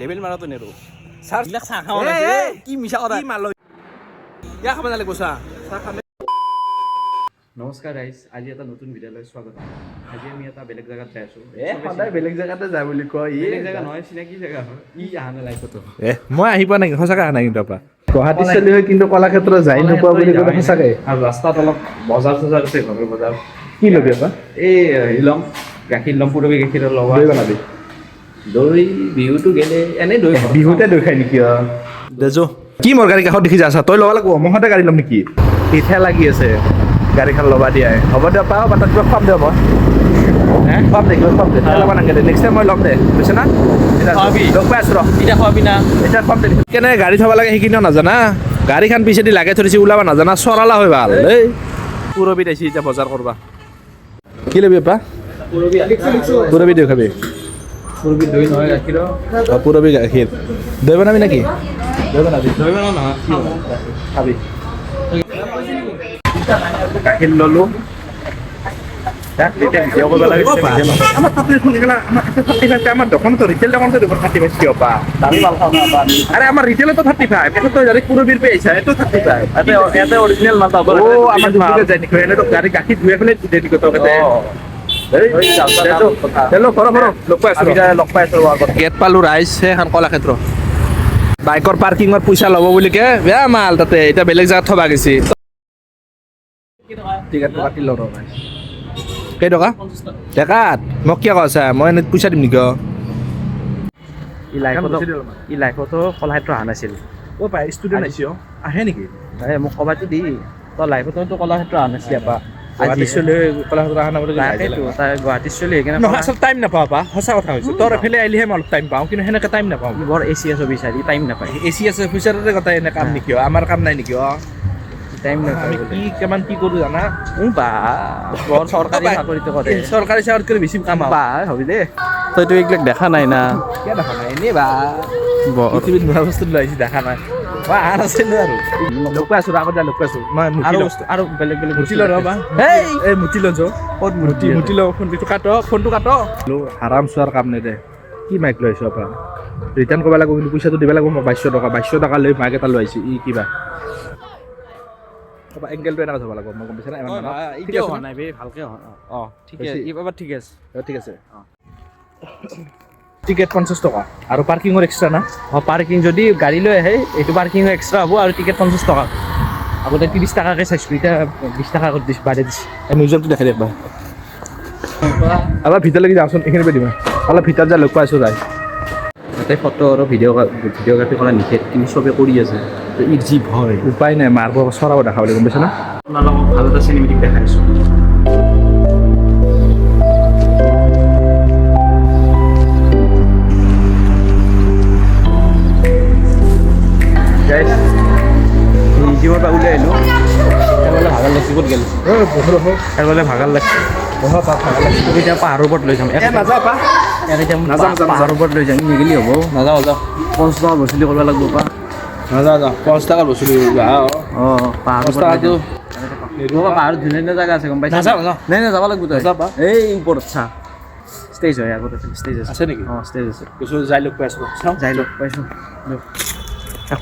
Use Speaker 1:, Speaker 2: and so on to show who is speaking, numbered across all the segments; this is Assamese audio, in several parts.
Speaker 1: লেভেল মাৰাটো নেৰো স্যাৰ বিলাক চাহ খাও না কি মিছা কথা কি মাল ইয়া খাব নালাগে চাহ খাম।
Speaker 2: নমস্কাৰ গাইজ, আজি এটা নতুন ভিডিঅ'লৈ স্বাগতম। আজি আমি এটা বেলেগ জেগাত যাই আছো।
Speaker 1: সদায় বেলেগ জেগাতে যায় বুলি কয়
Speaker 2: বেলেগ জেগা নহয়, চিনাকি জেগা হয়। ই আহা নাই লাইফতো।
Speaker 1: মই আহি পোৱা নাই, সঁচাকৈ অহা নাই কিন্তু আপা গুৱাহাটী চলি হৈ কিন্তু কলাক্ষেত্ৰ যাই নোপোৱা বুলি ক'লে সঁচাকৈ।
Speaker 2: আৰু ৰাস্তাত অলপ বজাৰ চজাৰ আছে, ঘৰৰ বজাৰ।
Speaker 1: কি ল'বি আপা?
Speaker 2: এই ল'ম গাখীৰ ল'ম, পুৰবী গাখীৰৰ লগা
Speaker 1: দৈ বনাবি?
Speaker 2: দৈ বিহুটো গেলে এনেই দৈ
Speaker 1: বিহুতে দৈ খাই নেকি? দেজো কি মোৰ গাড়ী কাষত দেখি যা আছা, তই ল'ব লাগিব। মই সদায় গাড়ী ল'ম নেকি? পিঠা লাগি আছে গাড়ীখন ল'বা দিয়াই। হ'ব দে পাওঁ বা তাত কিবা খুৱাম দে মই খুৱাম দে, কিবা খুৱাম দে, ল'ব নালাগে দে। নেক্সট টাইম মই ল'ম দে, বুজিছে না? লগ পাই আছোঁ ৰ,
Speaker 2: এতিয়া খোৱাবি না?
Speaker 1: এতিয়া খুৱাম দে। কেনেকৈ গাড়ী থ'ব লাগে সেইখিনিও নাজানা, গাড়ীখন পিছেদি লাগে থৰিছে ওলাব নাজানা, চৰালা হয় ভাল এই পুৰবীত আহিছে এতিয়া বজাৰ কৰবা। কি ল'বি আপা? পুৰবী দৈ খাবি?
Speaker 2: পুৰবী দৈ নহয় গাখীৰৰ।
Speaker 1: পুৰবী গাখীৰ দৈ বনাবি নেকি? দৈ বনাবি?
Speaker 2: দৈ বনাও নহয়,
Speaker 1: খাবি? গাখীৰ ল'লোঁ। আমাৰ দোকানতো ৰিটেইল দোকানতো 35 কিয় পা? আৰে আমাৰ ৰিটেইলতো 35, এইটো তই যদি পুৰবীৰ পে আহিছা এইটো 35।
Speaker 2: ইয়াতে অৰিজিনেল মাল পাব।
Speaker 1: আমাৰ দুটাকে যায় নেকি? এনেতো গাড়ী গাখীৰ ধুই পেলাই দি নেকি তহঁতে? গেট পালোঁ ৰাইজ সেইখন কলাক্ষেত্ৰ। বাইকৰ পাৰ্কিঙৰ পইচা ল'ব বুলিকে বেয়া মাল তাতে, এতিয়া বেলেগ জেগাত থবা গৈছে। টিকেটটো কাটি লওঁ ৰ। কেইটকা? ডেকাত মোক কিয় কৈছা? মই এনে পইচা দিম নেকি?
Speaker 2: ই লাইফতো কলাক্ষেত্ৰ অহা নাছিল।
Speaker 1: অ' পাই ষ্টুডেণ্ট আহিছে আহে নেকি?
Speaker 2: মোক ক'বাটো দি তই লাইফতো কলাক্ষেত্ৰ অহা নাছিল আপা।
Speaker 1: আজি চলি কলাক্ষেত্ৰ অহা নাই বুলি
Speaker 2: তাই গুৱাহাটীত চলি সেইকাৰণে
Speaker 1: নহয়, আচলতে টাইম নাপাওঁ পা, সঁচা কথা হৈছে। তোৰ এফালে আহিলেহে মই অলপ টাইম পাওঁ, কিন্তু সেনেকৈ টাইম নাপাওঁ।
Speaker 2: বৰ এচি আছে বিচাৰি টাইম নাপায়।
Speaker 1: এচি আছে ফিউচাৰতে কথা এনে কাম নেকি? আমাৰ কাম নাই নেকি?
Speaker 2: টাইম
Speaker 1: আমি
Speaker 2: নাপায়
Speaker 1: কি কিমান কি কৰোঁ জানা?
Speaker 2: বা বৰ চৰকাৰী চাকৰিটো কৰে।
Speaker 1: চৰকাৰী চাকৰিতকৈ বেছি কাম
Speaker 2: বা হবি দে, তইতো এইবিলাক দেখা নাই না।
Speaker 1: কিয় দেখা নাই? এনেই বা পৃথিৱীত নোহোৱা বস্তু লৈ আহিছে, দেখা নাই মই অহা নাছিলোঁ আৰু লগ পাই আছোঁ। আগত লগ পাইছোঁ মই
Speaker 2: আৰু বেলেগ বেলেগ
Speaker 1: মুঠি ল ৰ'বা। এই মুঠি ল যো ক'ত মুঠি ল। ফোনটো কাট আৰাম চোৱাৰ কাম নাই দে। কি মাইক লৈ আহিছোঁ আপোনাৰ? ৰিটাৰ্ণ কৰিব লাগিব, কিন্তু পইচাটো দিব লাগিব মোক 2200 টকা লৈ মাইক এটা লৈ আহিছে। ই কিবা এংগেলটো এনেকৈ থ'ব লাগিব, মই গম পাইছে না?
Speaker 2: এতিয়াও হোৱা নাই বে, ভালকৈ হোৱা নাই।
Speaker 1: অঁ
Speaker 2: ঠিকে এইবাৰ ঠিক আছে।
Speaker 1: ঠিক আছে। টিকেট 50 টকা আৰু পাৰ্কিঙৰ এক্সট্ৰা না?
Speaker 2: পাৰ্কিং যদি গাড়ী লৈ আহে এইটো পাৰ্কিং এক্সট্ৰা হ'ব আৰু টিকেট 50 টকা। আগতে 30 টকাকৈ চাইছিলোঁ, এতিয়া 20 টকা কৰি দিছোঁ, বাঢ়াই দিছোঁ।
Speaker 1: মিউজিয়ামটো দেখাই দিয়ক বাৰু। অলপ ভিতৰলৈকে যাওঁচোন, এইখিনি পাই দিম অলপ ভিতৰত যাই লগ পাই আছোঁ ৰাইজ।
Speaker 2: তাতে ফটো আৰু ভিডিঅ'গ্ৰাফী কৰা নিষেধ, কিন্তু চবে কৰি আছে। ই যি ভয়,
Speaker 1: উপায় নাই, মাৰব চৰাব দেখাব লাগিব, গম পাইছে না?
Speaker 2: আপোনালোকক ভাল এটা চিনেমেটিক দেখাইছোঁ। জিমৰ পৰা ওলাই আহিলোঁ, সেইফালে ভাগাৰ লাগছি। ক'ত গ'ল? সেইফালে ভাগাৰ লাগছি। এতিয়া পাহাৰৰ ওপৰত লৈ যাম। পাহাৰৰ ওপৰত লৈ যাম, নিগেলি হ'ব। নাযাওঁ 50 টকা বচুলি কৰিব লাগিব পা।
Speaker 1: নাযাওঁ 50 টকাৰ বস্তু
Speaker 2: অঁ পাহাৰৰ টকাটো পাহাৰত ধুনীয়া ধুনীয়া জেগা আছে, গম পাইছা? নাই যাব লাগিব তই। এই ওপৰত চা ষ্টেজ হয়, আগতে ষ্টেজ
Speaker 1: আছে নেকি?
Speaker 2: অঁ ষ্টেজ আছে।
Speaker 1: যাই লগ পাই আছোঁ,
Speaker 2: যাই লগ পাইছোঁ।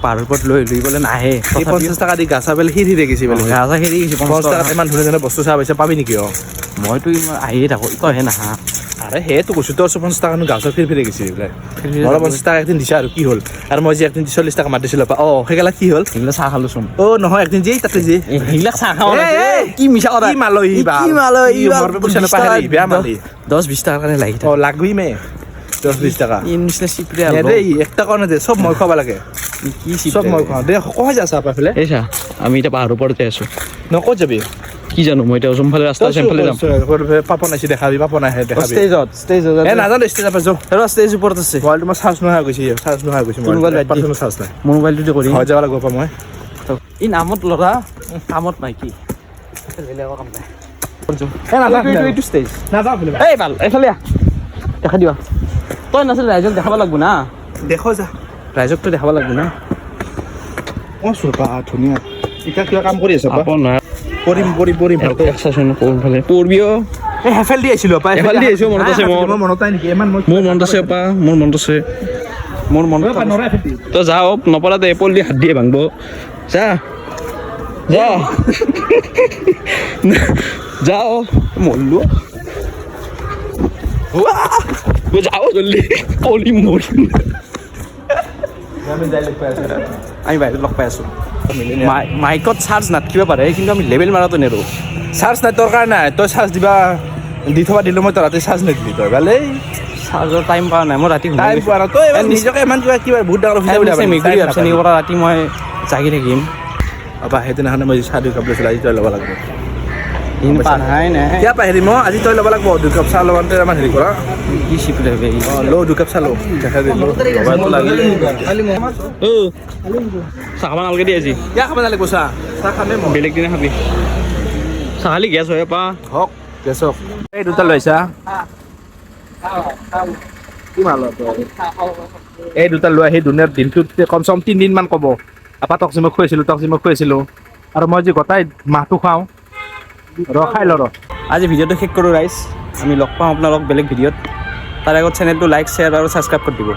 Speaker 2: পাহাৰৰ ওপৰত লৈ বোলে নাহে।
Speaker 1: 50 টকা দি গাছা বেল সি দেখিছে বোলে।
Speaker 2: গাছা খেদি গৈছে
Speaker 1: 50 টকাত ইমান ধুনীয়া ধুনীয়া বস্তু চাব পাইছে, পাবি নেকি?
Speaker 2: মইতো আহিয়ে থাকোঁ, তইহে নাহা।
Speaker 1: আৰে সেইটো কৈছোঁ, তোৰ 50 টকা গাছৰ ফিৰি গৈছে বোলে। মই 50 টকা একদিন দিছা আৰু কি হ'ল? আৰু মই যে একদিন 40 টকা মাত দিছিলোঁ, সেইগেলা কি হ'ল?
Speaker 2: সেইবিলাক চাহ খালোচোন।
Speaker 1: নহয় একদিন যে তাতে যে
Speaker 2: সেইবিলাক চাহ খাওঁ
Speaker 1: কি মিছা কথা? কি মালহি পইচা নাপায়, বেয়া মালি
Speaker 2: 10-20 টকাৰ কাৰণে লাগি থাকে।
Speaker 1: লাগবি মে 10-20 টকা
Speaker 2: নিচিনা চিপৰে
Speaker 1: দেই, 1 টকা দে, চব মই খুৱাব লাগে।
Speaker 2: কি
Speaker 1: চব মই খুৱাওঁ দে। কয় যা চাহ পাইলে
Speaker 2: এই চা, আমি এতিয়া পাহাৰৰ ওপৰতে আছোঁ।
Speaker 1: ক'ত যাবি?
Speaker 2: কি জানো মই এতিয়া যোনফালে ৰাস্তা আছে সেইফালে যাম।
Speaker 1: পাপন আহিছে, দেখাবি। পাপন আহে দেখাবি।
Speaker 2: ষ্টেজত
Speaker 1: নাজানো ষ্টেজ পাই যাওঁ।
Speaker 2: ষ্টেজ ওপৰত আছে।
Speaker 1: মোবাইলটো মই চাৰ্জ নোহোৱা গৈছে, চাৰ্জ নাই।
Speaker 2: মোৰ মোবাইলটোতে কৰি
Speaker 1: হয় যাব লাগিব মই।
Speaker 2: ই নামত ল'ৰা, কামত নাই কি? বেলেগৰ কাম নাই। এইটো ষ্টেজ
Speaker 1: নাযাওঁ
Speaker 2: এই ভাল, এইফালে দেখা দিবা। তই নাছিল ৰাইজক দেখাব লাগিব না।
Speaker 1: দেখো যা,
Speaker 2: ৰাইজকতো দেখাব লাগিব না।
Speaker 1: ধুনীয়া। এতিয়া কিবা কাম কৰি আছ? কৰিম ভালকৈ
Speaker 2: এক্সাৰচাইজ কোনফালে পঢ়বিও।
Speaker 1: হেফেল দি আহিছিলোঁ,
Speaker 2: মনত আছে মোৰ।
Speaker 1: মনত নাই নেকি?
Speaker 2: মোৰ মনত আছে, মোৰ মনত আছে। মোৰ মন
Speaker 3: তই যাও নপৰা দে পল্লি হাত দিয়ে ভাঙব যা যা যাও মৰলো যাও জলদি পলি মৰিম
Speaker 2: আমি বাহিৰত লগ পাই আছোঁ মাইকত চাৰ্জ নাথাকিব পাৰে কিন্তু আমি লেভেল মাৰাটো নেৰোঁ
Speaker 1: চাৰ্জ নাই দৰকাৰ নাই তই চাৰ্জ দিবা দি থবা দিলোঁ মই তই ৰাতি চাৰ্জ নিদিলি তই ভালেই
Speaker 2: চাৰ্জৰ টাইম পোৱা নাই মই ৰাতি
Speaker 1: টাইম পোৱা নাই তই এবাৰ নিজকে ইমান কিবা বহুত ডাঙৰ অফিচাৰ বুলি
Speaker 2: মেকুৰী আপচেনি পৰা ৰাতি মই জাগি থাকিম
Speaker 1: বা সেইদিনাখনে মই চাহ 2 কাপ লৈছিলোঁ আজি তই ল'ব লাগিব
Speaker 2: কিন্তু পাৰাই নাই
Speaker 1: কিয় পাহৰি মই আজি তই ল'ব লাগিব 2 কাপ চাহ ল'বাতে আমাৰ হেৰি কৰা
Speaker 2: কি চিপ লাগে
Speaker 1: ল' 2 কাপ চাহ ল' দেখা দিলোঁ ল'বাটো লাগিলে
Speaker 3: চাহ খাব নালাগে দেই আজি
Speaker 1: কিয় খাব নালাগিব চাহ চাহ খামেই মই
Speaker 3: বেলেগ দিনা খাবি চাহ খালি গেছ হয় পা
Speaker 1: হওক গেছক এই দুটা লৈছা কি মাল এই দুটা লৈ আহি দুনিয়াৰ দিনটোত কমচে কম 3 দিনমান ক'ব আপা টক্সি মই খুৱাইছিলোঁ আৰু মই যি গোটাই মাহটো খুৱাওঁ খাই ল
Speaker 2: আজি ভিডিঅ'টো শেষ কৰোঁ ৰাইজ আমি লগ পাওঁ আপোনালোক বেলেগ ভিডিঅ'ত তাৰ আগত চেনেলটো লাইক শ্বেয়াৰ আৰু ছাবস্ক্ৰাইব কৰি দিব